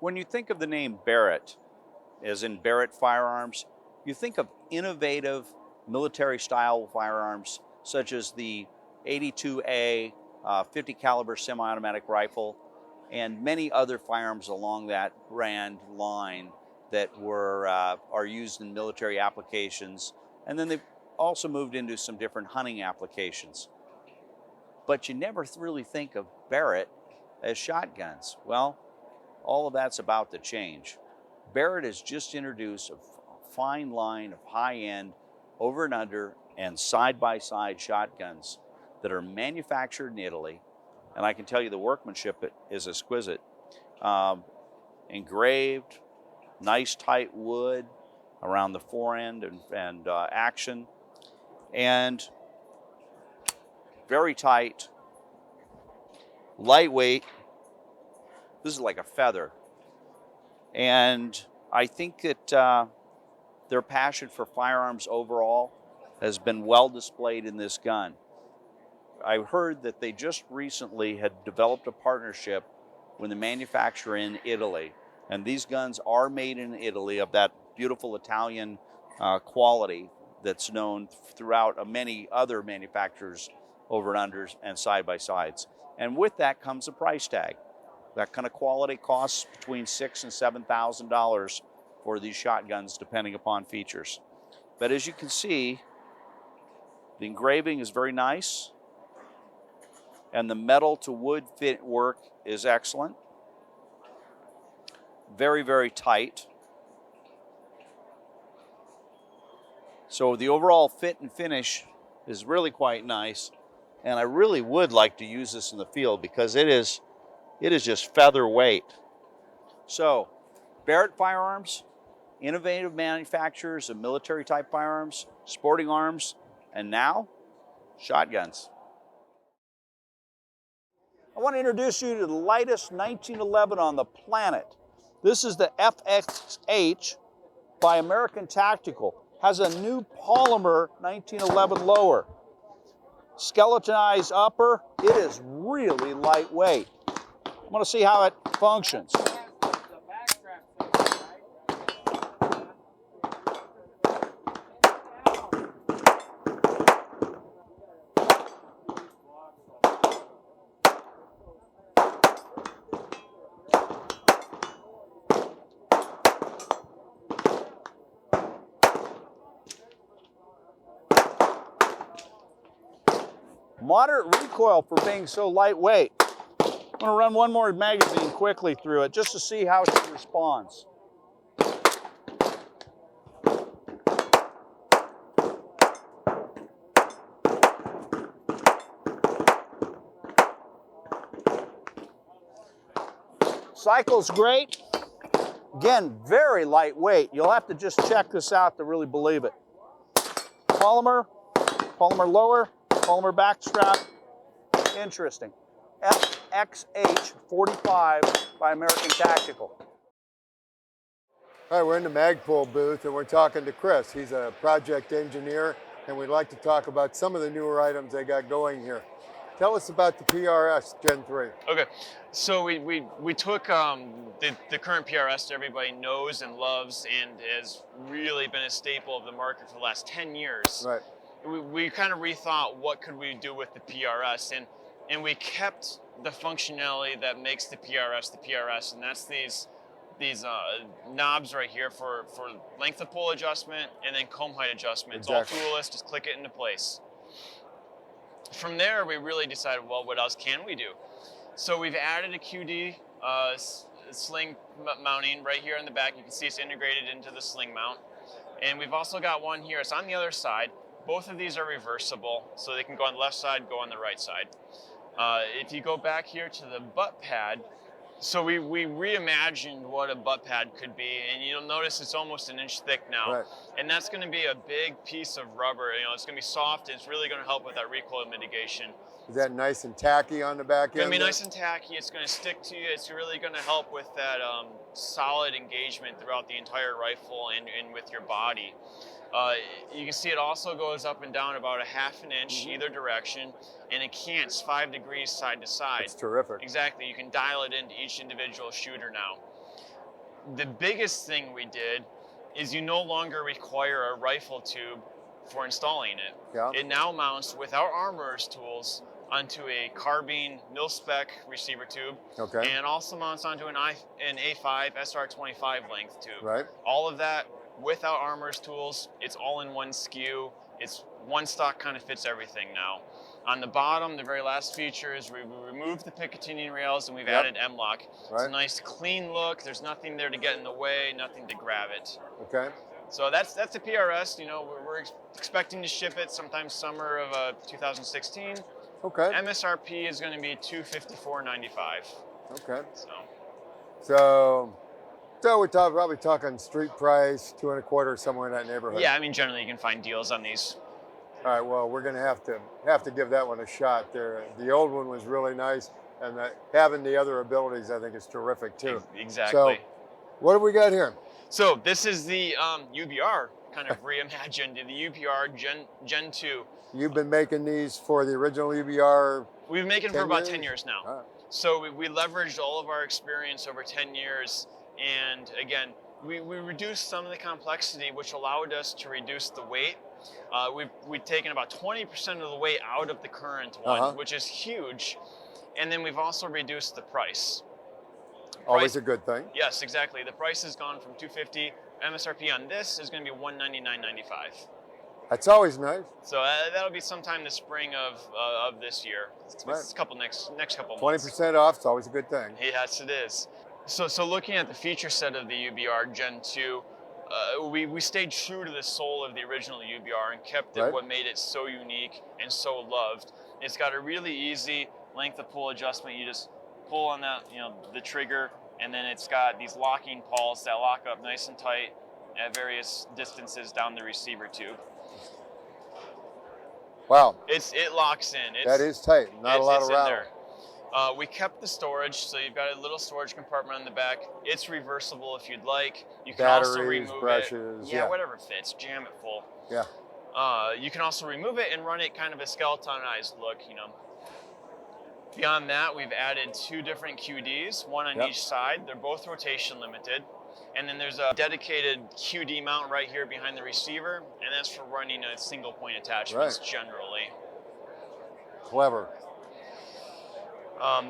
When you think of the name Barrett, as in Barrett Firearms, you think of innovative military-style firearms such as the 82A 50 caliber semi-automatic rifle and many other firearms along that brand line that are used in military applications. And then they've also moved into some different hunting applications. But you never really think of Barrett as shotguns. Well, all of that's about to change. Barrett has just introduced a fine line of high-end over and under and side-by-side shotguns that are manufactured in Italy, and I can tell you the workmanship is exquisite. Engraved, nice tight wood around the forend and action, and very tight, lightweight. This is like a feather. And I think that their passion for firearms overall has been well displayed in this gun. I heard that they just recently had developed a partnership with a manufacturer in Italy. And these guns are made in Italy of that beautiful Italian quality that's known throughout many other manufacturers over and unders and side-by-sides. And with that comes a price tag. That kind of quality costs between $6,000 and $7,000 for these shotguns, depending upon features. But as you can see, the engraving is very nice, and the metal to wood fit work is excellent. Very, very tight. So the overall fit and finish is really quite nice, and I really would like to use this in the field because it is just featherweight. So, Barrett Firearms, innovative manufacturers of military-type firearms, sporting arms, and now, shotguns. I want to introduce you to the lightest 1911 on the planet. This is the FXH by American Tactical. Has a new polymer 1911 lower. Skeletonized upper. It is really lightweight. I want to see how it functions. Moderate recoil for being so lightweight. I'm going to run one more magazine quickly through it just to see how it responds. Cycle's great. Again, very lightweight. You'll have to just check this out to really believe it. Polymer lower, polymer back strap. Interesting. FXH 45 by American Tactical. All right, we're in the Magpul booth and we're talking to Chris. He's a project engineer and we'd like to talk about some of the newer items they got going here. Tell us about the PRS Gen 3. Okay, so we took the current PRS that everybody knows and loves and has really been a staple of the market for the last 10 years. Right. We kind of rethought what could we do with the PRS, and we kept the functionality that makes the PRS, and that's these knobs right here for length of pull adjustment and then comb height adjustment. Exactly. It's all toolless, just click it into place. From there, we really decided, well, what else can we do? So we've added a QD sling mounting right here in the back. You can see it's integrated into the sling mount. And we've also got one here. It's on the other side. Both of these are reversible, so they can go on the left side, go on the right side. If you go back here to the butt pad, so we reimagined what a butt pad could be, and you'll notice it's almost an inch thick now. Right. And that's going to be a big piece of rubber. You know, it's going to be soft, and it's really going to help with that recoil mitigation. Is that nice and tacky on the back end? It's going to be nice and tacky. It's going to stick to you. It's really going to help with that solid engagement throughout the entire rifle and with your body. You can see it also goes up and down about a half an inch either direction, and it cants 5 degrees side to side. It's terrific. Exactly. You can dial it into each individual shooter now. The biggest thing we did is you no longer require a rifle tube for installing it. Yeah. It now mounts without armorer's tools onto a carbine mil-spec receiver tube, Okay. and also mounts onto an A5 SR25 length tube. Right. All of that without armorer's tools. It's all in one SKU. It's one stock, kind of fits everything now. On the bottom, the very last feature is we removed the Picatinny rails and we've added M-LOK. It's a Right. nice clean look. There's nothing there to get in the way, nothing to grab it. Okay. So that's the PRS. You know, we're expecting to ship it sometime summer of 2016. Okay. MSRP is going to be $254.95. Okay. So So we're probably talking street price, 2.25, somewhere in that neighborhood. yeah, I mean, generally you can find deals on these. All right. Well, we're going to have to give that one a shot. There, the old one was really nice, and having the other abilities, I think, is terrific too. Exactly. So, what have we got here? So this is the UBR kind of reimagined, the UBR Gen 2. You've been making these for the original UBR. We've been making it for about 10 years now. All right. So we leveraged all of our experience over 10 years. And again, we reduced some of the complexity, which allowed us to reduce the weight. We've taken about 20% of the weight out of the current one, which is huge. And then we've also reduced the price. Always a good thing. Yes, exactly. The price has gone from $250. MSRP on this is going to be $199.95. That's always nice. So that'll be sometime the spring of this year. It's a couple next couple months. 20% off. It's always a good thing. Yes, it is. So looking at the feature set of the UBR Gen 2, we stayed true to the soul of the original UBR and kept it what made it so unique and so loved. It's got a really easy length of pull adjustment. You just pull on that, the trigger, and then it's got these locking pawls that lock up nice and tight at various distances down the receiver tube. Wow. It locks in. That is tight. Not a lot of rattle. We kept the storage, so you've got a little storage compartment on the back. It's reversible if you'd like. You can also remove brushes, it. Yeah, whatever fits. Jam it full. Yeah. You can also remove it and run it kind of a skeletonized look, Beyond that, we've added 2 different QDs, one on each side. They're both rotation limited. And then there's a dedicated QD mount right here behind the receiver, and that's for running a single point attachments generally. Clever.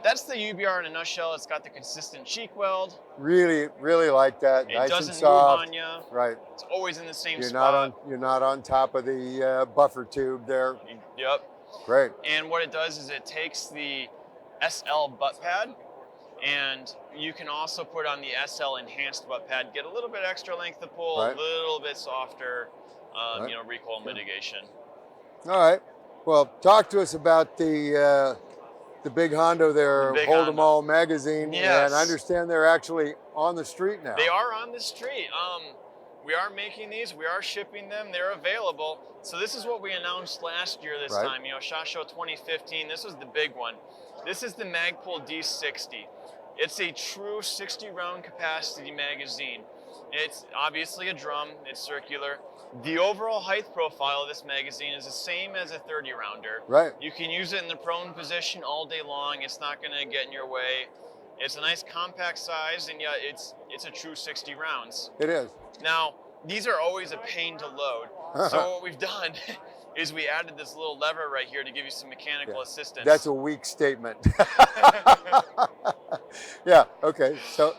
That's the UBR in a nutshell. It's got the consistent cheek weld. Really, really like that. It nice doesn't and soft. move on you. Right. It's always in the same You're spot. Not on top of the buffer tube there. Yep. Great. And what it does is it takes the SL butt pad, and you can also put on the SL enhanced butt pad, get a little bit extra length of pull, a little bit softer, recoil mitigation. All right. Well, talk to us about the big Hondo there, Hold 'em All magazine. Yes. And I understand they're actually on the street now. They are on the street. We are making these. We are shipping them. They're available. So this is what we announced last year this time. SHOT Show 2015. This was the big one. This is the Magpul D60. It's a true 60-round capacity magazine. It's obviously a drum. It's circular. The overall height profile of this magazine is the same as a 30-rounder. Right. You can use it in the prone position all day long. It's not going to get in your way. It's a nice compact size, and yet it's a true 60 rounds. It is. Now, these are always a pain to load. So what we've done is we added this little lever right here to give you some mechanical assistance. That's a weak statement. Yeah, okay. So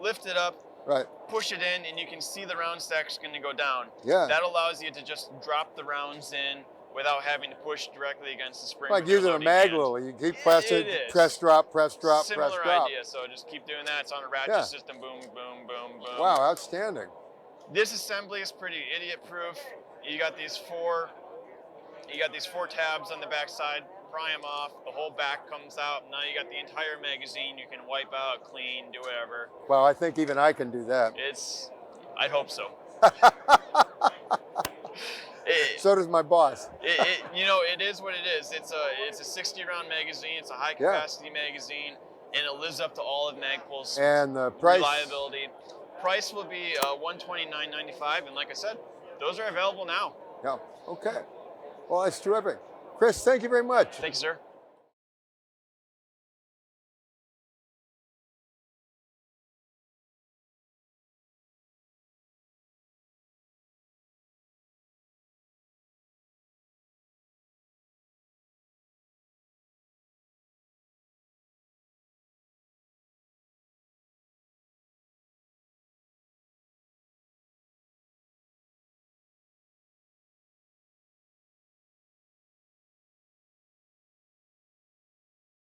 lift it up, right. push it in, and you can see the round stack's going to go down. Yeah. That allows you to just drop the rounds in without having to push directly against the spring. Like using a mag lily. You keep pressing, press, drop, press, drop, Similar press, drop. idea. So just keep doing that. It's on a ratchet system. Boom, boom, boom, boom. Wow, outstanding. This assembly is pretty idiot-proof. You got these four tabs on the back side. Pry them off. The whole back comes out. Now you got the entire magazine. You can wipe out, clean, do whatever. Well, I think even I can do that. I'd hope so. So does my boss. It is what it is. It's a 60-round magazine. It's a high-capacity magazine, and it lives up to all of Magpul's and the price, reliability. Price will be $129.95, and like I said, those are available now. Yeah. Okay. Well, that's terrific. Chris, thank you very much. Thank you, sir.